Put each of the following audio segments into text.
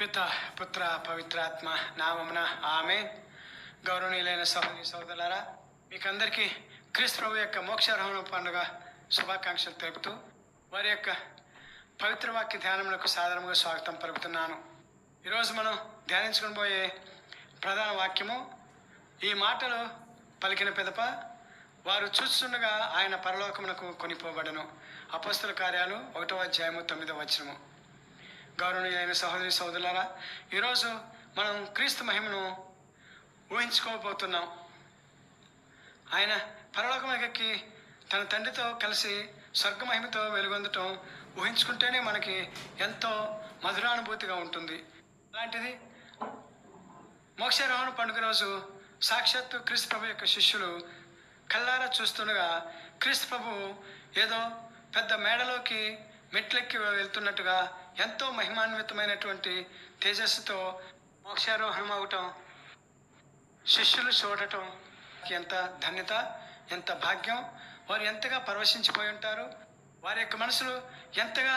పిత పుత్ర పవిత్రాత్మ నామమున ఆమె. గౌరవనీయులైన సహోదరి సోదరులారా, మీకందరికీ క్రీస్తు ప్రభు యొక్క మోక్షారోహణ పండుగ శుభాకాంక్షలు తెలుపుతూ వారి యొక్క పవిత్ర వాక్య ధ్యానములకు సాధారణంగా స్వాగతం పలుకుతున్నాను. ఈరోజు మనం ధ్యానించుకుని పోయే ప్రధాన వాక్యము, ఈ మాటలు పలికిన పిదప వారు చూస్తుండగా ఆయన పరలోకమునకు కొనిపోబడను. అపొస్తలుల కార్యాలు 1వ అధ్యాయము 9వ వచనము. గౌరవనీయులైన సహోదరి సోదరులారా, ఈరోజు మనం క్రీస్తు మహిమను ఊహించుకోబోతున్నాం. ఆయన పరలోకమునకెక్కి తన తండ్రితో కలిసి స్వర్గ మహిమతో వెలుగొందటం ఊహించుకుంటేనే మనకి ఎంతో మధురానుభూతిగా ఉంటుంది. అలాంటిది మోక్షారోహణ పండుగ రోజు సాక్షాత్తు క్రీస్తు ప్రభు యొక్క శిష్యులు కల్లారా చూస్తుండగా క్రీస్తు ప్రభు ఏదో పెద్ద మేడలోకి మెట్లెక్కి వెళ్తున్నట్టుగా ఎంతో మహిమాన్వితమైనటువంటి తేజస్సుతో మోక్షారోహణం అవటం, శిష్యులు చూడటం ఎంత ధన్యత, ఎంత భాగ్యం. వారు ఎంతగా పరవశించిపోయి ఉంటారు, వారి యొక్క మనసులు ఎంతగా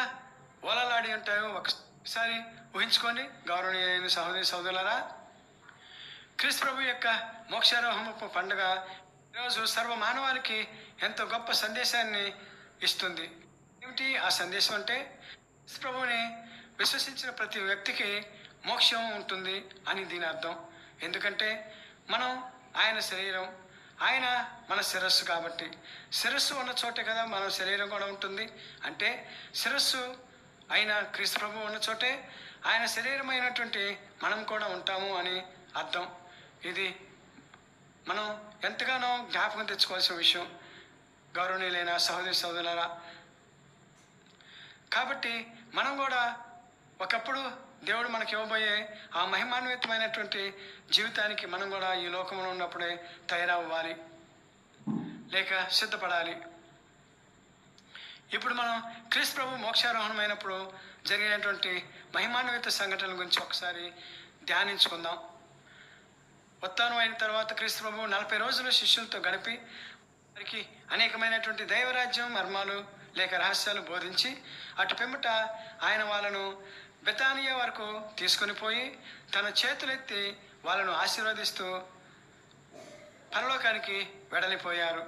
ఓలలాడి ఉంటాయో ఒకసారి ఊహించుకోండి. గౌరవనీయులైన సహోదరి సోదరులారా, క్రీస్తు ప్రభు యొక్క మోక్షారోహణపు పండుగ ఈరోజు సర్వ మానవాళికి ఎంతో గొప్ప సందేశాన్ని ఇస్తుంది. ఏమిటి ఆ సందేశం అంటే, క్రీస్తు ప్రభువుని విశ్వసించిన ప్రతి వ్యక్తికి మోక్షం ఉంటుంది అని దీని అర్థం. ఎందుకంటే మనం ఆయన శరీరం, ఆయన మన శిరస్సు కాబట్టి, శిరస్సు ఉన్న చోటే కదా మన శరీరం కూడా ఉంటుంది. అంటే శిరస్సు అయిన క్రీస్తు ప్రభు ఉన్న చోటే ఆయన శరీరం అయినటువంటి మనం కూడా ఉంటాము అని అర్థం. ఇది మనం ఎంతగానో జ్ఞాపకం తెచ్చుకోవాల్సిన విషయం, గౌరవనీయులైన సహోదరి సోదరులారా. కాబట్టి మనం కూడా ఒకప్పుడు దేవుడు మనకి ఇవ్వబోయే ఆ మహిమాన్వితమైనటువంటి జీవితానికి మనం కూడా ఈ లోకంలో ఉన్నప్పుడే తయారవ్వాలి, లేక సిద్ధపడాలి. ఇప్పుడు మనం క్రీస్తు ప్రభు మోక్షారోహణమైనప్పుడు జరిగినటువంటి మహిమాన్విత సంఘటనల గురించి ఒకసారి ధ్యానించుకుందాం. ఉత్థానం అయిన తర్వాత క్రీస్తు ప్రభు 40 రోజులు శిష్యులతో గడిపి వారికి అనేకమైనటువంటి దైవరాజ్యం మర్మాలు లేక రహస్యాలు బోధించి అటు పిమ్మట ఆయన వాళ్ళను బెతానియా వరకు తీసుకొని పోయి తన చేతులెత్తి వాళ్ళను ఆశీర్వదిస్తూ పరలోకానికి వెడలిపోయారు.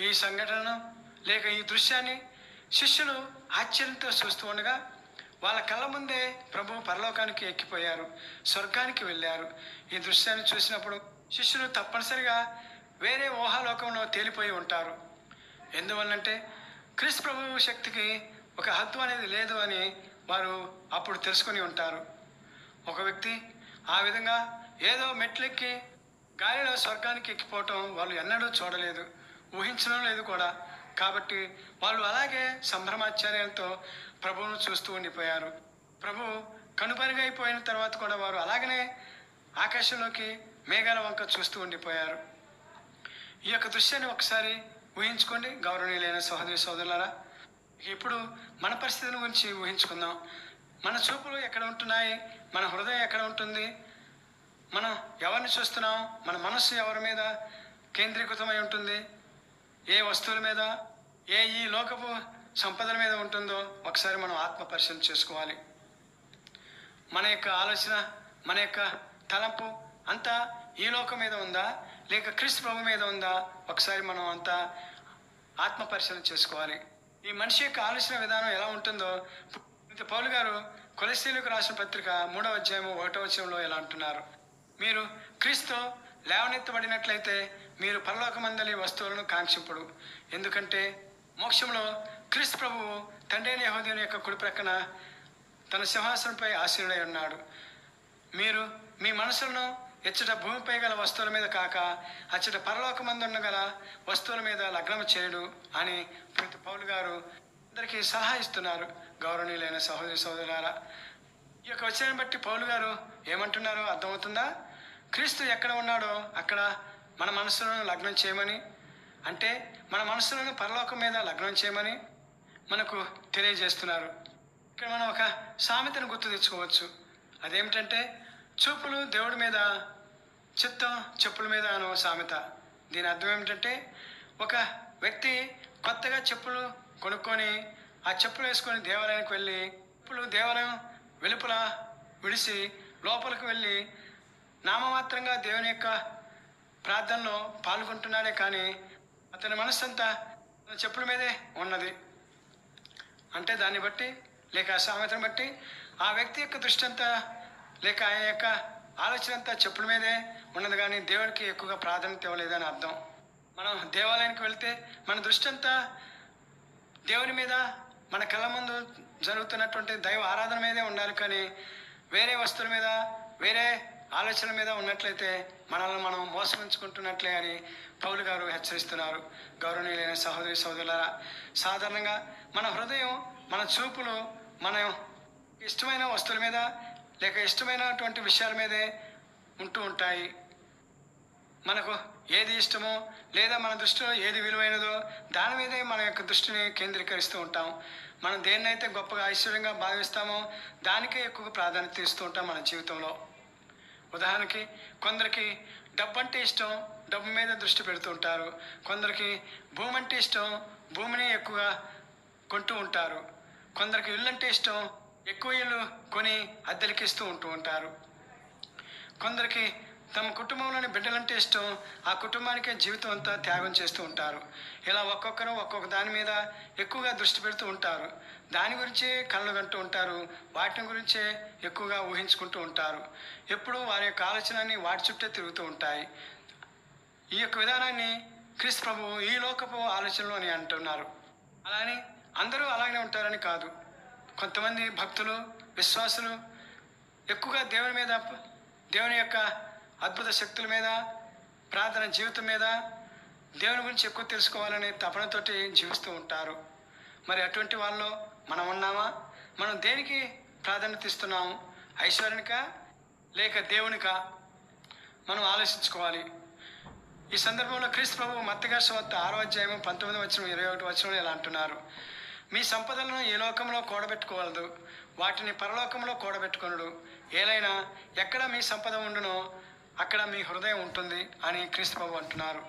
ఈ సంఘటన లేక ఈ దృశ్యాన్ని శిష్యులు ఆశ్చర్యంతో చూస్తూ ఉండగా వాళ్ళ కళ్ళ ముందే ప్రభు పరలోకానికి ఎక్కిపోయారు, స్వర్గానికి వెళ్ళారు. ఈ దృశ్యాన్ని చూసినప్పుడు శిష్యులు తప్పనిసరిగా వేరే ఊహాలోకంలో తేలిపోయి ఉంటారు. ఎందువల్లంటే క్రీస్తు ప్రభు శక్తికి ఒక హద్దు అనేది లేదు అని వారు అప్పుడు తెలుసుకొని ఉంటారు. ఒక వ్యక్తి ఆ విధంగా ఏదో మెట్లెక్కి గాలిలో స్వర్గానికి ఎక్కిపోవటం వాళ్ళు ఎన్నడూ చూడలేదు, ఊహించడం లేదు కూడా. కాబట్టి వాళ్ళు అలాగే సంభ్రమాచార్యాలతో ప్రభువును చూస్తూ ఉండిపోయారు. ప్రభు కనుపరుగైపోయిన తర్వాత కూడా వారు అలాగనే ఆకాశంలోకి మేఘాల వంక చూస్తూ ఉండిపోయారు. ఈ యొక్క దృశ్యాన్ని ఒకసారి ఊహించుకోండి గౌరవనీయులైన సహోదరి సోదరులారా. ఇప్పుడు మన పరిస్థితిని గురించి ఊహించుకుందాం. మన చూపులు ఎక్కడ ఉంటున్నాయి, మన హృదయం ఎక్కడ ఉంటుంది, మనం ఎవరిని చూస్తున్నాం, మన మనస్సు ఎవరి మీద కేంద్రీకృతమై ఉంటుంది, ఏ వస్తువుల మీద, ఈ లోకపు సంపదల మీద ఉంటుందో ఒకసారి మనం ఆత్మ పరిశీలన చేసుకోవాలి. మన యొక్క ఆలోచన, మన యొక్క తలంపు అంతా ఈ లోకం మీద ఉందా లేక క్రీస్తు ప్రభు మీద ఉందా ఒకసారి మనం అంతా ఆత్మ పరిశీలన చేసుకోవాలి. ఈ మనిషి యొక్క ఆలోచన విధానం ఎలా ఉంటుందో పౌలు గారు కొలస్సీలకు రాసిన పత్రిక 3వ అధ్యాయము 1వ వచనంలో ఎలా అంటున్నారు, మీరు క్రీస్తు లేవనెత్తబడినట్లయితే మీరు పరలోకమందలి వస్తువులను కాంక్షింపుడు. ఎందుకంటే మోక్షంలో క్రీస్తు ప్రభువు తండ్రి అయిన యెహోవా యొక్క కుడి ప్రక్కన తన సింహాసనంపై ఆసీనుడై ఉన్నాడు. మీరు మీ మనసులను ఎచ్చట భూమిపై గల వస్తువుల మీద కాక అచ్చట పరలోకమందున్న గల వస్తువుల మీద లగ్నము చేయుడు అని పౌలు గారు అందరికీ సలహా ఇస్తున్నారు. గౌరవనీయులైన సహోదరి సోదరులారా, ఈ యొక్క వచనాన్ని బట్టి పౌలు గారు ఏమంటున్నారో అర్థమవుతుందా? క్రీస్తు ఎక్కడ ఉన్నాడో అక్కడ మన మనసులను లగ్నం చేయమని, అంటే మన మనసులను పరలోకం మీద లగ్నం చేయమని మనకు తెలియజేస్తున్నారు. ఇక్కడ మనం ఒక సామెతను గుర్తు తెచ్చుకోవచ్చు. అదేమిటంటే, చూపులు దేవుడి మీద, చిత్తం చెప్పుల మీద అనే సామెత. దీని అర్థం ఏమిటంటే, ఒక వ్యక్తి కొత్తగా చెప్పులు కొనుక్కొని ఆ చెప్పులు వేసుకొని దేవాలయానికి వెళ్ళి చెప్పులు దేవాలయం వెలుపల విడిసి లోపలికి వెళ్ళి నామమాత్రంగా దేవుని యొక్క ప్రార్థనలో పాల్గొంటున్నాడే కానీ అతని మనస్సంతా చెప్పుల మీదే ఉన్నది. అంటే దాన్ని బట్టి లేక ఆ సామెతను బట్టి ఆ వ్యక్తి యొక్క దృష్టి అంతా లేక ఆయన యొక్క ఆలోచన అంతా చెప్పుల మీదే ఉన్నది కానీ దేవుడికి ఎక్కువగా ప్రాధాన్యత ఇవ్వలేదని అర్థం. మనం దేవాలయానికి వెళ్తే మన దృష్టి అంతా దేవుని మీద, మన కళ్ళ ముందు జరుగుతున్నటువంటి దైవ ఆరాధన మీదే ఉండాలి కానీ వేరే వస్తువుల మీద, వేరే ఆలోచనల మీద ఉన్నట్లయితే మనల్ని మనం మోసగించుకుంటున్నట్లే అని పౌలు గారు హెచ్చరిస్తున్నారు. గౌరవనీయులైన సహోదరి సహోదరులారా, సాధారణంగా మన హృదయం, మన చూపులు మన ఇష్టమైన వస్తువుల మీద లేక ఇష్టమైనటువంటి విషయాల మీదే ఉంటూ ఉంటాయి. మనకు ఏది ఇష్టమో లేదా మన దృష్టిలో ఏది విలువైనదో దాని మీదే మన యొక్క దృష్టిని కేంద్రీకరిస్తూ ఉంటాం. మనం దేన్నైతే గొప్పగా ఐశ్వర్యంగా భావిస్తామో దానికే ఎక్కువ ప్రాధాన్యత ఇస్తూ ఉంటాం మన జీవితంలో. ఉదాహరణకి కొందరికి డబ్బు అంటే ఇష్టం, డబ్బు మీద దృష్టి పెడుతూ ఉంటారు. కొందరికి భూమి అంటే ఇష్టం, భూమిని ఎక్కువగా కొంటూ ఉంటారు. కొందరికి ఇల్లు అంటే ఇష్టం, ఎక్కువ ఇల్లు కొని అద్దెలకి ఇస్తూ ఉంటూ ఉంటారు. కొందరికి తమ కుటుంబంలోని బిడ్డలంటే ఇష్టం, ఆ కుటుంబానికే జీవితం అంతా త్యాగం చేస్తూ ఉంటారు. ఇలా ఒక్కొక్కరు ఒక్కొక్క దాని మీద ఎక్కువగా దృష్టి పెడుతూ ఉంటారు. దాని గురించే కళ్ళు కంటూ ఉంటారు, వాటిని గురించే ఎక్కువగా ఊహించుకుంటూ ఉంటారు. ఎప్పుడూ వారి యొక్క ఆలోచనని వాటి చుట్టే తిరుగుతూ ఉంటాయి. ఈ యొక్క విధానాన్ని క్రీస్తు ప్రభువు ఈ లోకపు ఆలోచనలు అని అంటున్నారు. అలానే అందరూ అలాగే ఉంటారని కాదు. కొంతమంది భక్తులు, విశ్వాసులు ఎక్కువగా దేవుని మీద, దేవుని యొక్క అద్భుత శక్తుల మీద, ప్రార్థన జీవితం మీద, దేవుని గురించి ఎక్కువ తెలుసుకోవాలనే తపనతోటి జీవిస్తూ ఉంటారు. మరి అటువంటి వాళ్ళలో మనం ఉన్నామా? మనం దేనికి ప్రాధాన్యత ఇస్తున్నాము? ఐశ్వర్యానికా లేక దేవునికా? మనం ఆలోచించుకోవాలి. ఈ సందర్భంలో క్రీస్తు ప్రభువు మత్తయి సువార్త 6వ అధ్యాయం 19వ వచనం 21వ వచనంలో ఇలా అంటున్నారు: మీ సంపదలను ఈ లోకంలో కూడబెట్టుకోవలదు, వాటిని పరలోకంలో కూడబెట్టుకొనుడు. ఏలైనా ఎక్కడ మీ సంపద ఉండునో అక్కడ మీ హృదయం ఉంటుంది అని క్రీస్తు ప్రభు అంటున్నారు.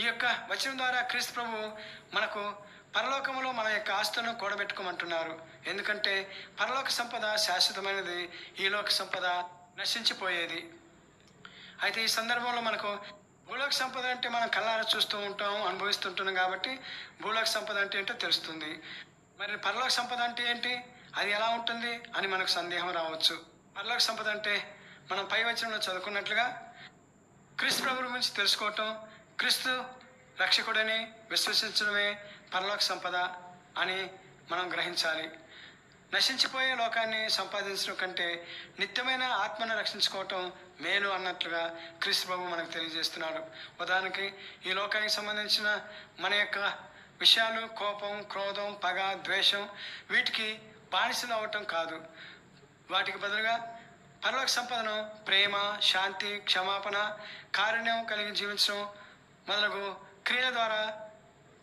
ఈ యొక్క వచనం ద్వారా క్రీస్తు ప్రభు మనకు పరలోకంలో మన యొక్క ఆస్తులను కూడబెట్టుకోమంటున్నారు. ఎందుకంటే పరలోక సంపద శాశ్వతమైనది, ఈ లోక సంపద నశించిపోయేది. అయితే ఈ సందర్భంలో మనకు భూలోక సంపద అంటే మనం కళ్ళారా చూస్తూ ఉంటాం, అనుభవిస్తుంటున్నాం కాబట్టి భూలోక సంపద అంటే ఏంటో తెలుస్తుంది. మరి పరలోక సంపద అంటే ఏంటి, అది ఎలా ఉంటుంది అని మనకు సందేహం రావచ్చు. పరలోక సంపద అంటే మనం పై వచనంలో చదువుకున్నట్లుగా క్రీస్తు ప్రభు గురించి తెలుసుకోవటం, క్రీస్తు రక్షకుడని విశ్వసించడమే పరలోక సంపద అని మనం గ్రహించాలి. నశించిపోయే లోకాన్ని సంపాదించడం కంటే నిత్యమైన ఆత్మను రక్షించుకోవటం మేలు అన్నట్లుగా క్రీస్తు ప్రభు మనకు తెలియజేస్తున్నాడు. ఉదాహరణకి ఈ లోకానికి సంబంధించిన మన యొక్క విషయాలు, కోపం, క్రోధం, పగ, ద్వేషం, వీటికి బానిసలు అవ్వటం కాదు. వాటికి బదులుగా పరలోక సంపదను ప్రేమ, శాంతి, క్షమాపణ, కారుణ్యం కలిగి జీవించడం మొదలగు క్రియల ద్వారా,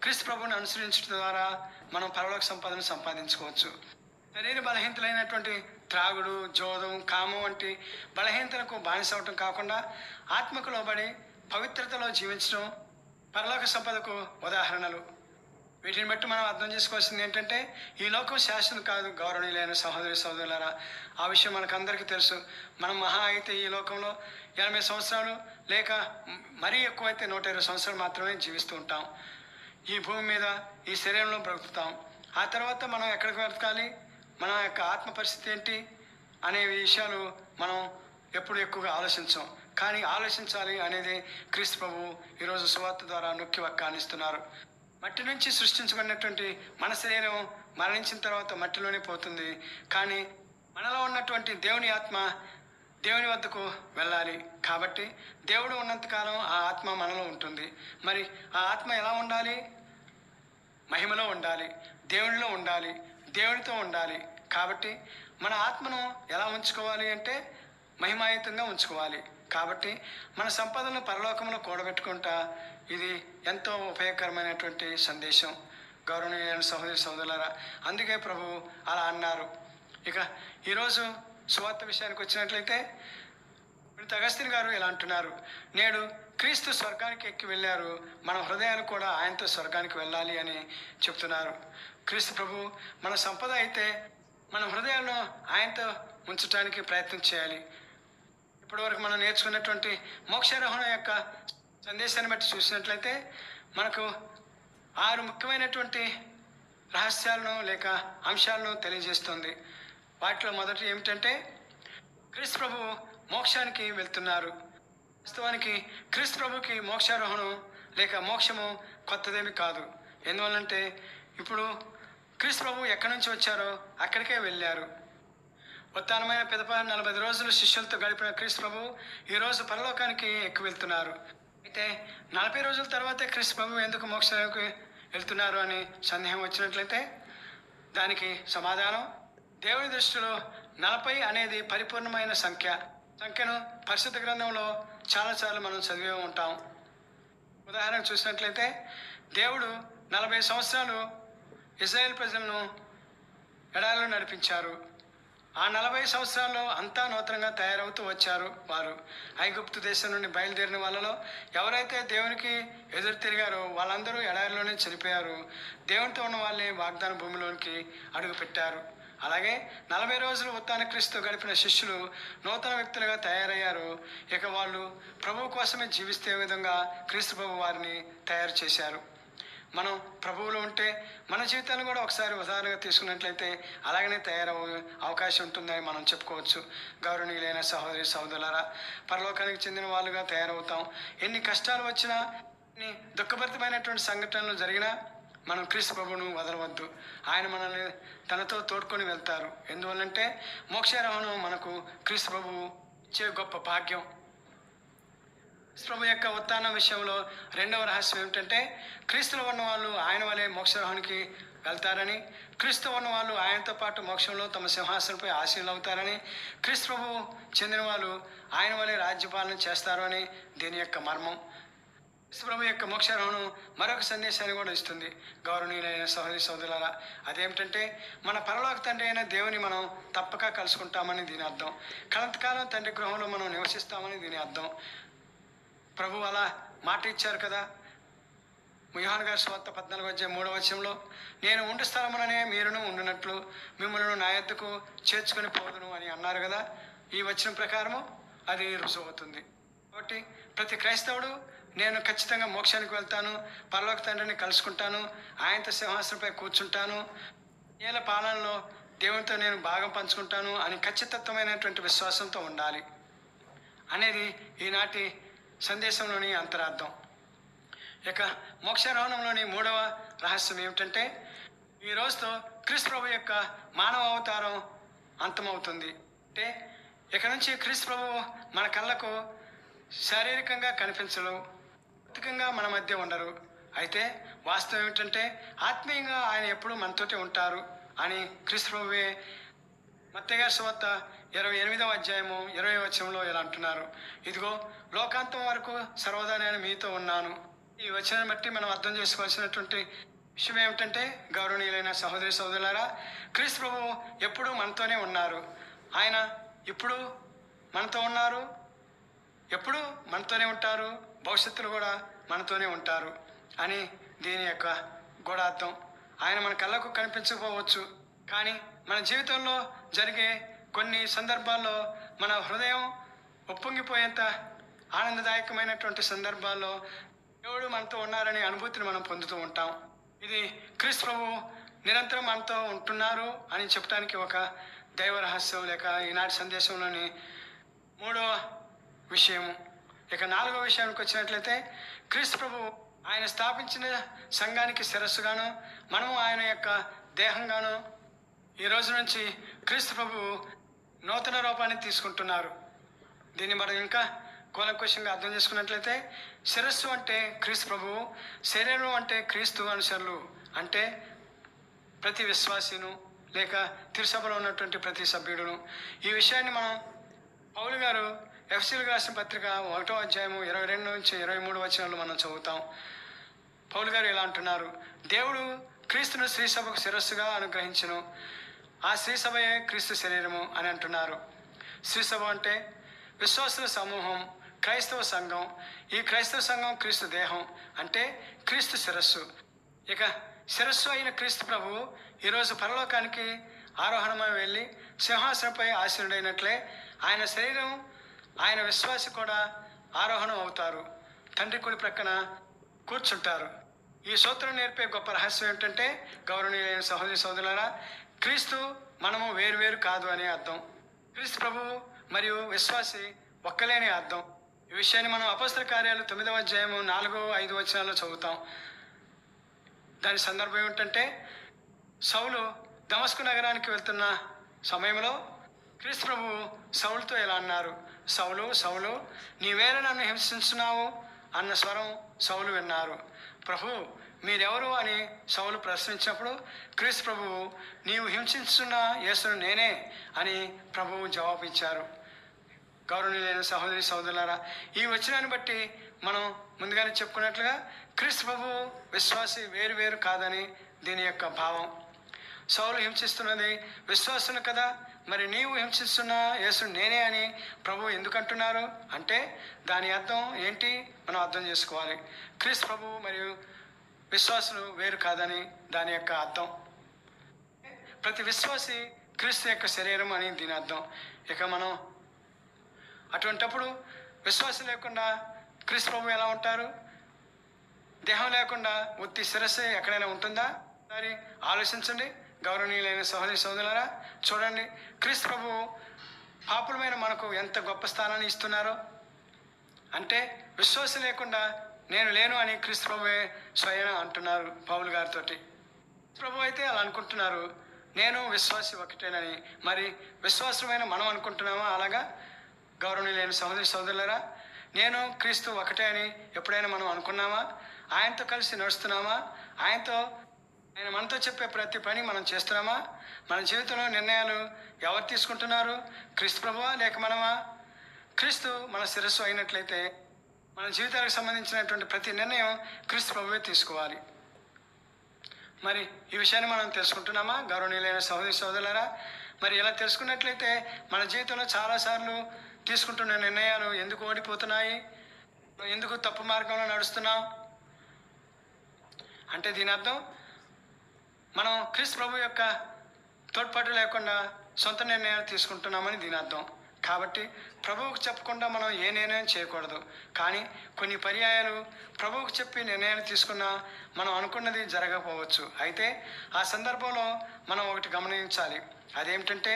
క్రీస్తు ప్రభువుని అనుసరించడం ద్వారా మనం పరలోక సంపదను సంపాదించుకోవచ్చు. శరీర బలహీనతలైనటువంటి త్రాగుడు, జోదం, కామం వంటి బలహీనతలకు బానిస అవటం కాకుండా ఆత్మకు లోబడి పవిత్రతలో జీవించడం పరలోక సంపదకు ఉదాహరణలు. వీటిని బట్టి మనం అర్థం చేసుకోవాల్సింది ఏంటంటే ఈ లోకం శాశ్వతం కాదు. గౌరవనీయులైన సహోదరి సహోదరులారా, ఆ విషయం మనకు అందరికీ తెలుసు. మనం మహా అయితే ఈ లోకంలో 80 సంవత్సరాలు లేక మరీ ఎక్కువైతే 120 సంవత్సరాలు మాత్రమే జీవిస్తూ ఉంటాం. ఈ భూమి మీద ఈ శరీరంలో బ్రతుకుతాం. ఆ తర్వాత మనం ఎక్కడికి బ్రతకాలి, మన యొక్క ఆత్మ పరిస్థితి ఏంటి అనే విషయాలు మనం ఎప్పుడు ఎక్కువగా ఆలోచించాం. కానీ ఆలోచించాలి అనేది క్రీస్తు ప్రభువు ఈరోజు సువార్త ద్వారా నొక్కి వక్కానిస్తున్నారు. మట్టి నుంచి సృష్టించబడినటువంటి మన శరీరం మరణించిన తర్వాత మట్టిలోనే పోతుంది. కానీ మనలో ఉన్నటువంటి దేవుని ఆత్మ దేవుని వద్దకు వెళ్ళాలి. కాబట్టి దేవుడు ఉన్నంతకాలం ఆ ఆత్మ మనలో ఉంటుంది. మరి ఆ ఆత్మ ఎలా ఉండాలి? మహిమలో ఉండాలి, దేవునిలో ఉండాలి, దేవునితో ఉండాలి. కాబట్టి మన ఆత్మను ఎలా ఉంచుకోవాలి అంటే మహిమాయుతంగా ఉంచుకోవాలి. కాబట్టి మన సంపదను పరలోకంలో కూడబెట్టుకుంటా ఇది ఎంతో ఉపయోగకరమైనటువంటి సందేశం. గౌరవనీయులైన సహోదరి సహోదరులారా, అందుకే ప్రభు అలా అన్నారు. ఇక ఈరోజు సువార్త విషయానికి వచ్చినట్లయితే అగస్తిన్ గారు ఇలా అంటున్నారు: నేడు క్రీస్తు స్వర్గానికి ఎక్కి వెళ్ళారు, మన హృదయాలు కూడా ఆయనతో స్వర్గానికి వెళ్ళాలి అని చెప్తున్నారు. క్రీస్తు ప్రభు మన సంపద అయితే మన హృదయాలను ఆయనతో ఉంచడానికి ప్రయత్నం చేయాలి. ఇప్పటివరకు మనం నేర్చుకున్నటువంటి మోక్షారోహణ యొక్క సందేశాన్ని బట్టి చూసినట్లయితే మనకు 6 ముఖ్యమైనటువంటి రహస్యాలను లేక అంశాలను తెలియజేస్తుంది. వాటిలో మొదటి ఏమిటంటే క్రీస్తు ప్రభు మోక్షానికి వెళ్తున్నారు. వాస్తవానికి క్రీస్తు ప్రభుకి మోక్షారోహణం లేక మోక్షము కొత్తదేమి కాదు. ఎందువల్లంటే ఇప్పుడు క్రీస్తు ప్రభు ఎక్కడి నుంచి వచ్చారో అక్కడికే వెళ్ళారు. ఉత్థానమైన పిదప 40 రోజులు శిష్యులతో గడిపిన క్రీస్తు ప్రభు ఈరోజు పరలోకానికి ఎక్కి వెళ్తున్నారు. అయితే 40 రోజుల తర్వాతే క్రీస్తు ప్రభు ఎందుకు మోక్షానికి వెళ్తున్నారు అని సందేహం వచ్చినట్లయితే దానికి సమాధానం, దేవుని దృష్టిలో 40 అనేది పరిపూర్ణమైన సంఖ్యను పరిశుద్ధ గ్రంథంలో చాలాసార్లు మనం చదివే ఉంటాం. ఉదాహరణకు చూసినట్లయితే దేవుడు 40 సంవత్సరాలు ఇజ్రాయేల్ ప్రజలను ఎడారిలో నడిపించారు. ఆ 40 సంవత్సరాల్లో అంతా నూతనంగా తయారవుతూ వచ్చారు. వారు ఐగుప్తు దేశం నుండి బయలుదేరిన వాళ్ళలో ఎవరైతే దేవునికి ఎదురు తిరిగారో వాళ్ళందరూ ఎడారిలోనే చనిపోయారు. దేవునితో ఉన్న వాళ్ళే వాగ్దాన భూమిలోనికి అడుగుపెట్టారు. అలాగే 40 రోజులు ఉత్థాన క్రీస్తు గడిపిన శిష్యులు నూతన వ్యక్తులుగా తయారయ్యారు. ఇక వాళ్ళు ప్రభువు కోసమే జీవిస్తే విధంగా క్రీస్తు ప్రభు వారిని తయారు చేశారు. మనం ప్రభువులో ఉంటే మన జీవితాన్ని కూడా ఒకసారి ఉదాహరణగా తీసుకున్నట్లయితే అలాగనే తయారయ్యే అవకాశం ఉంటుందని మనం చెప్పుకోవచ్చు. గౌరవనీయులైన సహోదరి సహోదరులారా, పరలోకానికి చెందిన వాళ్ళుగా తయారవుతాం. ఎన్ని కష్టాలు వచ్చినా, ఎన్ని దుఃఖభరితమైనటువంటి సంఘటనలు జరిగినా మనం క్రీస్తు ప్రభువును వదలవద్దు. ఆయన మనల్ని తనతో తోడుకొని వెళ్తారు. ఎందువల్లంటే మోక్షారోహణం మనకు క్రీస్తు ప్రభువు ఇచ్చే గొప్ప భాగ్యం. ప్రభు యొక్క ఉత్థానం విషయంలో రెండవ రహస్యం ఏమిటంటే క్రీస్తులో ఉన్న వాళ్ళు ఆయన వలె మోక్షారోహణకి వెళ్తారని, క్రీస్తు ఉన్న వాళ్ళు ఆయనతో పాటు మోక్షంలో తమ సింహాసనంపై ఆశీనులు అవుతారని, క్రీస్తు ప్రభు చెందిన వాళ్ళు ఆయన వలె రాజ్యపాలన చేస్తారు అని దీని యొక్క మర్మం. క్రీస్తు ప్రభు యొక్క మోక్షారోహణం మరొక సందేశాన్ని కూడా ఇస్తుంది. గౌరవనీయులైన సహోదరి సహోదరులారా, అదేమిటంటే మన పరలోక తండ్రి అయిన దేవుని మనం తప్పక కలుసుకుంటామని దీని అర్థం. కలంతకాలం తండ్రి గృహంలో మనం నివసిస్తామని దీని అర్థం. ప్రభు అలా మాట ఇచ్చారు కదా. యోహాను గారి సువార్త 14:3 నేను ఉండు స్థలముననే మీరును ఉండునట్లు మిమ్మల్ని నా యొద్దకు చేర్చుకొని పోదును అని అన్నారు కదా. ఈ వచనం ప్రకారము అది రుజువు అవుతుంది. కాబట్టి ప్రతి క్రైస్తవుడు నేను ఖచ్చితంగా మోక్షానికి వెళ్తాను, పరలోక తండ్రిని కలుసుకుంటాను, ఆయనతో సింహాసనంపై కూర్చుంటాను, ఏళ్ళ పాలనలో దేవునితో నేను భాగం పంచుకుంటాను అని ఖచ్చితత్వమైనటువంటి విశ్వాసంతో ఉండాలి అనేది ఈనాటి సందేశంలోని అంతరార్థం. ఇక మోక్షారోహణంలోని 3వ రహస్యం ఏమిటంటే ఈ రోజుతో క్రీస్తు ప్రభు యొక్క మానవ అవతారం అంతమవుతుంది. అంటే ఇక నుంచి క్రీస్తు ప్రభు మన కళ్ళకు శారీరకంగా కనిపించరు, భౌతికంగా మన మధ్య ఉండరు. అయితే వాస్తవం ఏమిటంటే ఆత్మీయంగా ఆయన ఎప్పుడూ మనతోటి ఉంటారు అని క్రీస్తు ప్రభువే మత్తయి గారి సువార్త 28:20 ఇలా అంటున్నారు, ఇదిగో లోకాంతం వరకు సర్వదా నేను మీతో ఉన్నాను. ఈ వచనాన్ని బట్టి మనం అర్థం చేసుకోవాల్సినటువంటి విషయం ఏమిటంటే గౌరవనీయులైన సహోదరి సహోదరులారా, క్రీస్తు ప్రభు ఎప్పుడూ మనతోనే ఉన్నారు. ఆయన ఇప్పుడు మనతో ఉన్నారు, ఎప్పుడు మనతోనే ఉంటారు, భవిష్యత్తులో కూడా మనతోనే ఉంటారు అని దీని యొక్క గూఢార్థం. ఆయన మన కళ్ళకు కనిపించకపోవచ్చు, కానీ మన జీవితంలో జరిగే కొన్ని సందర్భాల్లో మన హృదయం ఉప్పొంగిపోయేంత ఆనందదాయకమైనటువంటి సందర్భాల్లో దేవుడు మనతో ఉన్నారనే అనుభూతిని మనం పొందుతూ ఉంటాం. ఇది క్రీస్తు ప్రభు నిరంతరం మనతో ఉంటున్నారు అని చెప్పడానికి ఒక దైవ రహస్యం లేక ఈనాటి సందేశంలోని 3వ విషయము. ఇక 4వ విషయానికి వచ్చినట్లయితే క్రీస్తు ప్రభు ఆయన స్థాపించిన సంఘానికి శిరస్సుగాను మనము ఆయన యొక్క దేహంగాను ఈ రోజు నుంచి క్రీస్తు ప్రభు నూతన రూపాన్ని తీసుకుంటున్నారు. దీన్ని మనం ఇంకా కూలంకషంగా అర్థం చేసుకున్నట్లయితే శిరస్సు అంటే క్రీస్తు ప్రభువు, శరీరం అంటే క్రీస్తు అనుసరులు, అంటే ప్రతి విశ్వాసిను లేక తిరుసభలో ఉన్నటువంటి ప్రతి సభ్యుడును. ఈ విషయాన్ని మనం పౌలు గారు ఎఫెసీయులకు రాసిన పత్రిక 1:22-23 మనం చదువుతాం. పౌలు గారు ఇలా అంటున్నారు, దేవుడు క్రీస్తును స్త్రీ సభకు శిరస్సుగా అనుగ్రహించును, ఆ స్త్రీ సభయే క్రీస్తు శరీరము అని అంటున్నారు. స్త్రీ సభ అంటే విశ్వాసుల సమూహం, క్రైస్తవ సంఘం. ఈ క్రైస్తవ సంఘం క్రీస్తు దేహం, అంటే క్రీస్తు శిరస్సు. ఇక శిరస్సు అయిన క్రీస్తు ప్రభు ఈరోజు పరలోకానికి ఆరోహణమై వెళ్ళి సింహాసనంపై ఆసీనుడైనట్లే ఆయన శరీరం ఆయన విశ్వాసి కూడా ఆరోహణం అవుతారు, తండ్రి కుడి ప్రక్కన కూర్చుంటారు. ఈ సూత్రం నేర్పే గొప్ప రహస్యం ఏంటంటే, గౌరవనీయులైన సహోదరి సోదరులారా, క్రీస్తు మనము వేరు కాదు అనే అర్థం. క్రీస్తు ప్రభువు మరియు విశ్వాసి ఒక్కలేని అర్థం. ఈ విషయాన్ని మనం అపొస్తలుల కార్యాలు 9వ అధ్యాయము 4-5 వచనాల్లో చదువుతాం. దాని సందర్భం ఏమిటంటే, సౌలు దమస్కు నగరానికి వెళ్తున్న సమయంలో క్రీస్తు ప్రభువు సౌలుతో ఇలా అన్నారు, సౌలు సౌలు నీవేళ నన్ను హింసిస్తున్నావు అన్న స్వరం సౌలు విన్నారు. ప్రభు మీరెవరు అని సౌలు ప్రశ్నించినప్పుడు క్రీస్తు ప్రభువు నీవు హింసిస్తున్న యేసును నేనే అని ప్రభువు జవాబు ఇచ్చారు. గౌరవనీయులైన సహోదరి సహోదరులారా, ఈ వచనాన్ని బట్టి మనం ముందుగానే చెప్పుకున్నట్లుగా క్రీస్తు ప్రభువు విశ్వాసి వేరు కాదని దీని యొక్క భావం. సౌలు హింసిస్తున్నది విశ్వాసులు కదా, మరి నీవు హింసిస్తున్న యేసు నేనే అని ప్రభు ఎందుకు అంటున్నారు అంటే దాని అర్థం ఏంటి మనం అర్థం చేసుకోవాలి. క్రీస్తు ప్రభువు మరియు విశ్వాసులు వేరు కాదని దాని యొక్క అర్థం. ప్రతి విశ్వాసి క్రీస్తు యొక్క శరీరం అని దీని అర్థం. ఇక మనం అటువంటప్పుడు విశ్వాసం లేకుండా క్రీస్తు ప్రభు ఎలా ఉంటారు? దేహం లేకుండా ఉత్తి శిరస్సు ఎక్కడైనా ఉంటుందా? మరి ఆలోచించండి గౌరవనీయులైన సహోదరి సోదరులారా. చూడండి, క్రీస్తు ప్రభు పాపులమైన మనకు ఎంత గొప్ప స్థానాన్ని ఇస్తున్నారో. అంటే విశ్వాసం లేకుండా నేను లేను అని క్రీస్తు ప్రభువే స్వయం అంటున్నారు పౌలు గారితో. ప్రభు అయితే అలా అనుకుంటున్నారు, నేను విశ్వాసి ఒకటేనని. మరి విశ్వాసమైన మనం అనుకుంటున్నామా అలాగా? గౌరవనీయులైన సహోదరి సోదరులారా, నేను క్రీస్తు ఒకటే అని ఎప్పుడైనా మనం అనుకున్నామా? ఆయనతో కలిసి నడుస్తున్నామా? ఆయన మనతో చెప్పే ప్రతి పని మనం చేస్తున్నామా? మన జీవితంలో నిర్ణయాలు ఎవరు తీసుకుంటున్నారు? క్రీస్తు ప్రభువా లేక మనమా? క్రీస్తు మన శిరస్సు అయినట్లయితే మన జీవితాలకు సంబంధించినటువంటి ప్రతి నిర్ణయం క్రీస్తు ప్రభువే తీసుకోవాలి. మరి ఈ విషయాన్ని మనం తెలుసుకుంటున్నామా గౌరవనీయులైన సహోదరి సోదరులారా? మరి ఇలా తెలుసుకున్నట్లయితే మన జీవితంలో చాలాసార్లు తీసుకుంటున్న నిర్ణయాలు ఎందుకు ఓడిపోతున్నాయి? ఎందుకు తప్పు మార్గంలో నడుస్తున్నాం అంటే దీని అర్థం మనం క్రీస్తు ప్రభు యొక్క తోడ్పాటు లేకుండా సొంత నిర్ణయాలు తీసుకుంటున్నామని దీని అర్థం. కాబట్టి ప్రభువుకు చెప్పకుండా మనం ఏ నిర్ణయం చేయకూడదు. కానీ కొన్ని పర్యాయాలు ప్రభువుకు చెప్పి నిర్ణయాలు తీసుకున్నా మనం అనుకున్నది జరగకపోవచ్చు. అయితే ఆ సందర్భంలో మనం ఒకటి గమనించాలి, అదేమిటంటే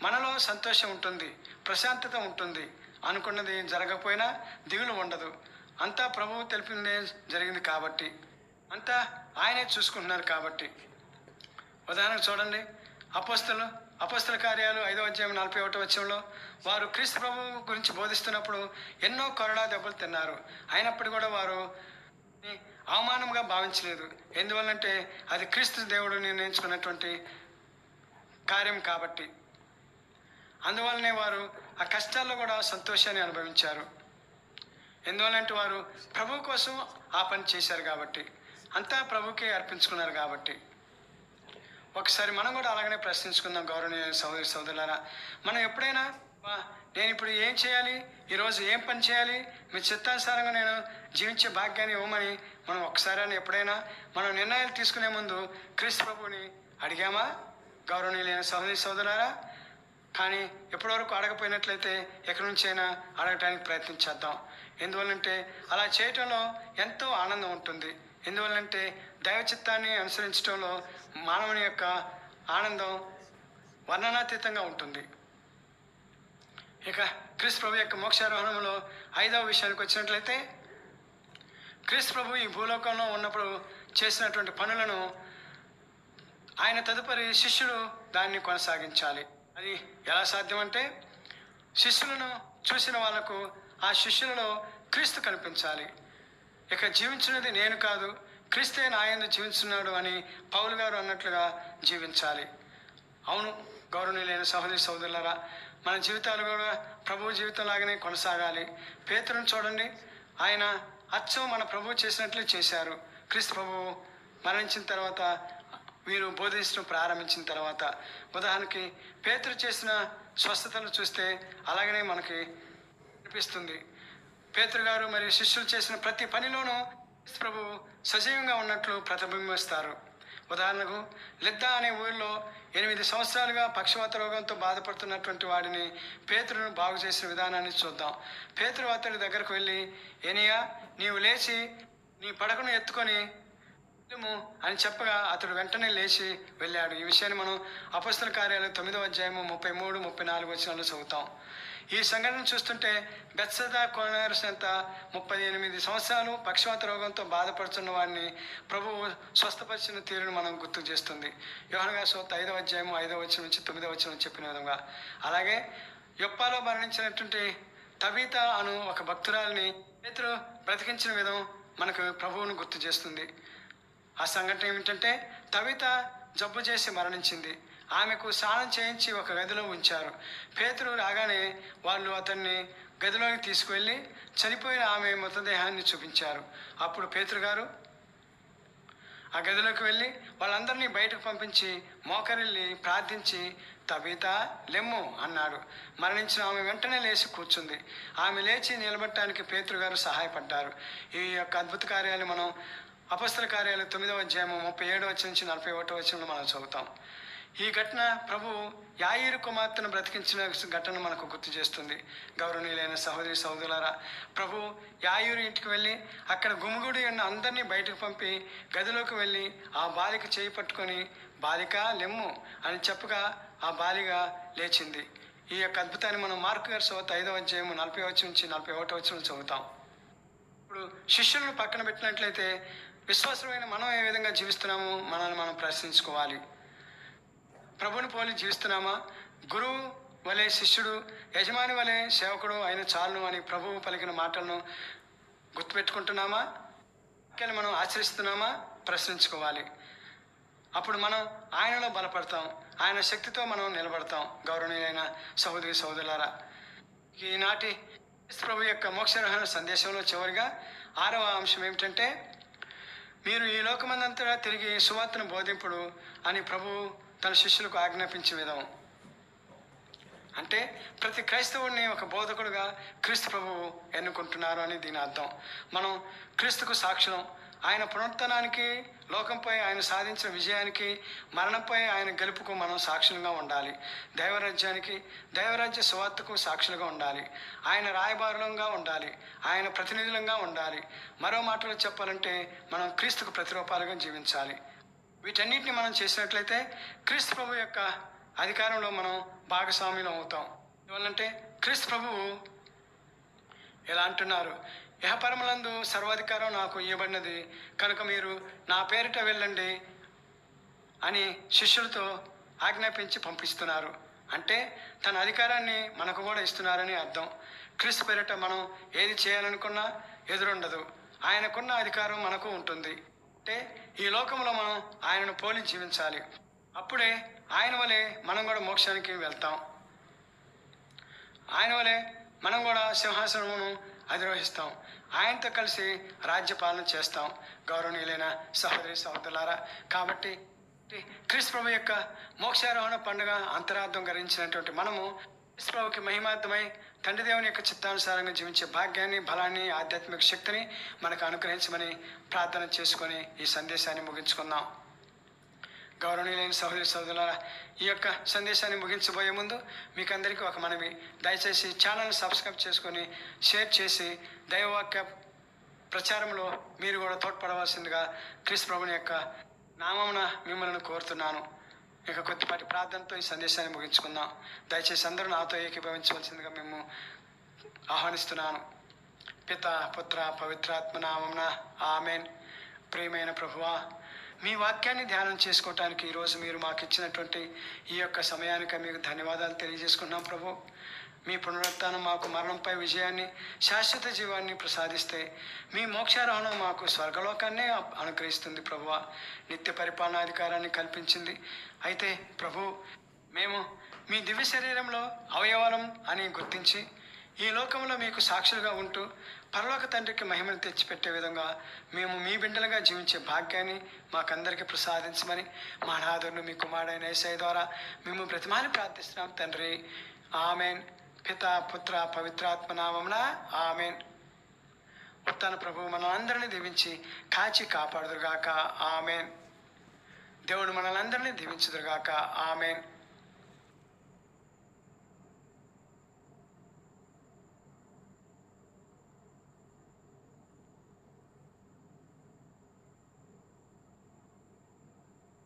మనలో సంతోషం ఉంటుంది, ప్రశాంతత ఉంటుంది. అనుకున్నది జరగకపోయినా దిగులు ఉండదు. అంతా ప్రభువు తెలిపిందే జరిగింది కాబట్టి, అంతా ఆయనే చూసుకుంటున్నారు కాబట్టి. ఉదాహరణకు చూడండి, అపొస్తలుల కార్యాలు 5వ అధ్యాయం 41వ వచనంలో వారు క్రీస్తు ప్రభువు గురించి బోధిస్తున్నప్పుడు ఎన్నో కొరడా దెబ్బలు తిన్నారు. అయినప్పటికీ కూడా వారు అవమానంగా భావించలేదు. ఎందువల్లంటే అది క్రీస్తు దేవుడు నిర్ణయించుకున్నటువంటి కార్యం కాబట్టి. అందువల్లనే వారు ఆ కష్టాల్లో కూడా సంతోషాన్ని అనుభవించారు. ఎందువల్లంటే వారు ప్రభు కోసం ఆ పని చేశారు కాబట్టి, అంతా ప్రభుకే అర్పించుకున్నారు కాబట్టి. ఒకసారి మనం కూడా అలాగనే ప్రశ్నించుకుందాం గౌరవనీయ సహోదరి సహోదరులారా. మనం ఎప్పుడైనా నేను ఇప్పుడు ఏం చేయాలి, ఈరోజు ఏం పని చేయాలి, మీ చిత్తానుసారంగా నేను జీవించే భాగ్యాన్ని ఇవ్వమని మనం ఒకసారి ఎప్పుడైనా మనం నిర్ణయాలు తీసుకునే ముందు క్రీస్తు ప్రభువుని అడిగామా గౌరవనీయులైన సహోదరి సహోదరులారా? కానీ ఎప్పటివరకు అడగపోయినట్లయితే ఎక్కడి నుంచైనా అడగటానికి ప్రయత్నించేద్దాం. ఎందువల్లంటే అలా చేయటంలో ఎంతో ఆనందం ఉంటుంది. ఎందువల్లంటే దైవ చిత్తాన్ని అనుసరించడంలో మానవుని యొక్క ఆనందం వర్ణనాతీతంగా ఉంటుంది. ఇక క్రీస్తు ప్రభు యొక్క మోక్షారోహణంలో 5వ విషయానికి వచ్చినట్లయితే, క్రీస్తు ప్రభు ఈ భూలోకంలో ఉన్నప్పుడు చేసినటువంటి పనులను ఆయన తదుపరి శిష్యులు దాన్ని కొనసాగించాలి. అది ఎలా సాధ్యమంటే శిష్యులను చూసిన వాళ్లకు ఆ శిష్యులలో క్రీస్తు కనిపించాలి. ఇక జీవించినది నేను కాదు, క్రీస్తే నా యందు జీవిస్తున్నాడు అని పౌలు గారు అన్నట్లుగా జీవించాలి. అవును గౌరవనీయులైన సహోదరి సహోదరులారా, మన జీవితాలు కూడా ప్రభు జీవితం లాగానే కొనసాగాలి. పేతురును చూడండి, ఆయన అచ్చం మన ప్రభు చేసినట్లే చేశారు. క్రీస్తు ప్రభువు మరణించిన తర్వాత వీరు బోధించడం ప్రారంభించిన తర్వాత, ఉదాహరణకి పేతురు చేసిన స్వస్థతలు చూస్తే అలాగనే మనకి అనిపిస్తుంది. పేతురు గారు మరియు శిష్యులు చేసిన ప్రతి పనిలోనూ ప్రభు సజీవంగా ఉన్నట్లు ప్రతిబింబిస్తారు. ఉదాహరణకు లిద్దా అనే ఊరిలో 8 సంవత్సరాలుగా పక్షవాత రోగంతో బాధపడుతున్నటువంటి వాడిని పేతురును బాగు చేసిన విధానాన్ని చూద్దాం. పేతురు అతడి దగ్గరకు వెళ్ళి, ఏనియా, నీవు లేచి నీ పడకను ఎత్తుకొని అని చెప్పగా అతడు వెంటనే లేచి వెళ్ళాడు. ఈ విషయాన్ని మనం అపొస్తలుల కార్యాలు 9వ అధ్యాయము 33, 34 వచనాల్లో చదువుతాం. ఈ సంఘటన చూస్తుంటే బెత్సదా కొనరసంత 38 సంవత్సరాలు పక్షవాత రోగంతో బాధపడుతున్న వాడిని ప్రభువు స్వస్థపరిచిన తీరును మనం గుర్తు చేస్తుంది. యోహాను సువార్త 5వ అధ్యాయము 5వ వచనం నుంచి 9వ వచనం చెప్పిన విధంగా. అలాగే యొప్పాలో మరణించినటువంటి తబీత అను ఒక భక్తురాలిని పేతురు బ్రతికించిన విధం మనకు ప్రభువును గుర్తు చేస్తుంది. ఆ సంఘటన ఏమిటంటే, తబీత జబ్బు చేసి మరణించింది. ఆమెకు స్నానం చేయించి ఒక గదిలో ఉంచారు. పేతురు రాగానే వాళ్ళు అతన్ని గదిలోకి తీసుకువెళ్ళి చనిపోయిన ఆమె మృతదేహాన్ని చూపించారు. అప్పుడు పేతురు గారు ఆ గదిలోకి వెళ్ళి వాళ్ళందరినీ బయటకు పంపించి మోకరిల్లి ప్రార్థించి, తబీత లెమ్ము అన్నాడు. మరణించిన ఆమె వెంటనే లేచి కూర్చుంది. ఆమె లేచి నిలబడటానికి పేతురు గారు సహాయపడ్డారు. ఈ యొక్క అద్భుత కార్యాలు మనం అపొస్తలుల కార్యాలు 9వ అధ్యాయము 37 వచనం నుంచి 41 వచనంలో మనం చదువుతాం. ఈ ఘటన ప్రభు యాయీరు కుమార్తెను బ్రతికించిన ఘటన మనకు గుర్తు చేస్తుంది. గౌరవనీయులైన సహోదరి సహోదరులారా, ప్రభు యాయీరు ఇంటికి వెళ్ళి అక్కడ గుమిగూడి ఉన్న అందరినీ బయటకు పంపి గదిలోకి వెళ్ళి ఆ బాలిక చేయి పట్టుకొని, బాలిక లెమ్ము అని చెప్పగా ఆ బాలిక లేచింది. ఈ యొక్క అద్భుతాన్ని మనం మార్కు గారి సువార్త 5వ అధ్యాయము 40 వచనం నుంచి 41 వచనం చదువుతాం. ఇప్పుడు శిష్యులను పక్కన పెట్టినట్లయితే విశ్వాసమైన మనం ఏ విధంగా జీవిస్తున్నామో మనల్ని మనం ప్రశ్నించుకోవాలి. ప్రభుని పోలి జీవిస్తున్నామా? గురువు వలె శిష్యుడు, యజమాని వలె సేవకుడు అయిన చాలును అని ప్రభువు పలికిన మాటలను గుర్తుపెట్టుకుంటున్నామా? వాక్యాన్ని మనం ఆచరిస్తున్నామా? ప్రశ్నించుకోవాలి. అప్పుడు మనం ఆయనలో బలపడతాం, ఆయన శక్తితో మనం నిలబడతాం. గౌరవనీయులైన సహోదరి సహోదరులారా, ఈనాటి ప్రభు యొక్క మోక్షరహణ సందేశంలో చివరిగా 6వ అంశం ఏమిటంటే, మీరు ఈ లోకమందంతా తిరిగి సువార్తను బోధింపుడు అని ప్రభు తన శిష్యులకు ఆజ్ఞాపించే విధం. అంటే ప్రతి క్రైస్తవుడిని ఒక బోధకుడుగా క్రీస్తు ప్రభువు ఎన్నుకుంటున్నారు అని దీని అర్థం. మనం క్రీస్తుకు సాక్షులం. ఆయన పునరుత్థానానికి, లోకంపై ఆయన సాధించిన విజయానికి, మరణంపై ఆయన గెలుపుకు మనం సాక్షులుగా ఉండాలి. దైవరాజ్య సువార్తకు సాక్షులుగా ఉండాలి. ఆయన రాయబారులంగా ఉండాలి. ఆయన ప్రతినిధులంగా ఉండాలి. మరో మాటలు చెప్పాలంటే మనం క్రీస్తుకు ప్రతిరూపాలుగా జీవించాలి. వీటన్నిటిని మనం చేసినట్లయితే క్రీస్తు ప్రభు యొక్క అధికారంలో మనం భాగస్వామ్యం అవుతాం. ఎందువల్లంటే క్రీస్తు ప్రభువు ఎలా అంటున్నారు, ఇహపరములందు సర్వాధికారం నాకు ఇవ్వబడినది కనుక మీరు నా పేరిట వెళ్ళండి అని శిష్యులతో ఆజ్ఞాపించి పంపిస్తున్నారు. అంటే తన అధికారాన్ని మనకు కూడా ఇస్తున్నారని అర్థం. క్రీస్తు పేరిట మనం ఏది చేయాలనుకున్నా ఎదురుండదు. ఆయనకున్న అధికారం మనకు ఉంటుంది. అంటే ఈ లోకంలో మనం ఆయనను పోలి జీవించాలి. అప్పుడే ఆయన వలె మనం కూడా మోక్షానికి వెళ్తాం. ఆయన వలె మనం కూడా సింహాసనమును అధిరోహిస్తాం. ఆయనతో కలిసి రాజ్యపాలన చేస్తాం. గౌరవనీయులైన సహోదరి సహోదరులారా, కాబట్టి క్రీస్తు ప్రభు యొక్క మోక్షారోహణ పండుగ అంతరార్థం గ్రహించినటువంటి మనము క్రీస్తు ప్రభుకి మహిమార్థమై తండ్రి దేవుని యొక్క చిత్తానుసారంగా జీవించే భాగ్యాన్ని, బలాన్ని, ఆధ్యాత్మిక శక్తిని మనకు అనుగ్రహించమని ప్రార్థన చేసుకొని ఈ సందేశాన్ని ముగించుకుందాం. గౌరవనీయులైన సహోదరి సహోదరులారా, ఈ యొక్క సందేశాన్ని ముగించబోయే ముందు మీకు అందరికీ ఒక మనవి. దయచేసి ఛానల్ని సబ్స్క్రైబ్ చేసుకొని షేర్ చేసి దైవవాక్య ప్రచారంలో మీరు కూడా తోడ్పడవలసిందిగా క్రీస్తు ప్రభుని యొక్క నామమున మిమ్మల్ని కోరుతున్నాను. ఇక కొద్దిపాటి ప్రార్థనతో ఈ సందేశాన్ని ముగించుకుందాం. దయచేసి అందరూ నాతో ఏకీభవించవలసిందిగా మేము ఆహ్వానిస్తున్నాను. పిత పుత్ర పవిత్రాత్మ నామమున ఆమెన్. ప్రియమైన ప్రభువా, మీ వాక్యాన్ని ధ్యానం చేసుకోవటానికి ఈరోజు మీరు మాకు ఇచ్చినటువంటి ఈ యొక్క సమయానికి మీకు ధన్యవాదాలు తెలియజేసుకున్నాం ప్రభు. మీ పునరుత్థానం మాకు మరణంపై విజయాన్ని, శాశ్వత జీవాన్ని ప్రసాదిస్తే మీ మోక్షారోహణం మాకు స్వర్గలోకాన్నే అనుగ్రహిస్తుంది ప్రభువా. నిత్య పరిపాలనాధికారాన్ని కల్పించింది. అయితే ప్రభు, మేము మీ దివ్య శరీరంలో అవయవాలం అని గుర్తించి ఈ లోకంలో మీకు సాక్షులుగా ఉంటూ పరలోక తండ్రికి మహిమను తెచ్చిపెట్టే విధంగా మేము మీ బిడ్డలుగా జీవించే భాగ్యాన్ని మాకందరికీ ప్రసాదించమని మా నాథుడు మీ కుమారుడైన యేసయ్య ద్వారా మేము బ్రతిమాని ప్రార్థిస్తున్నాం తండ్రి. ఆమెన్. పిత పుత్ర పవిత్రాత్మ నామమున ఆమెన్. ఉత్తాన ప్రభువు మనం అందరినీ దీవించి కాచి కాపాడుదురుగాక. ఆమెన్. దేవుడు మనల్ని అందరినీ దీవించుదురుగాక. ఆమేన్.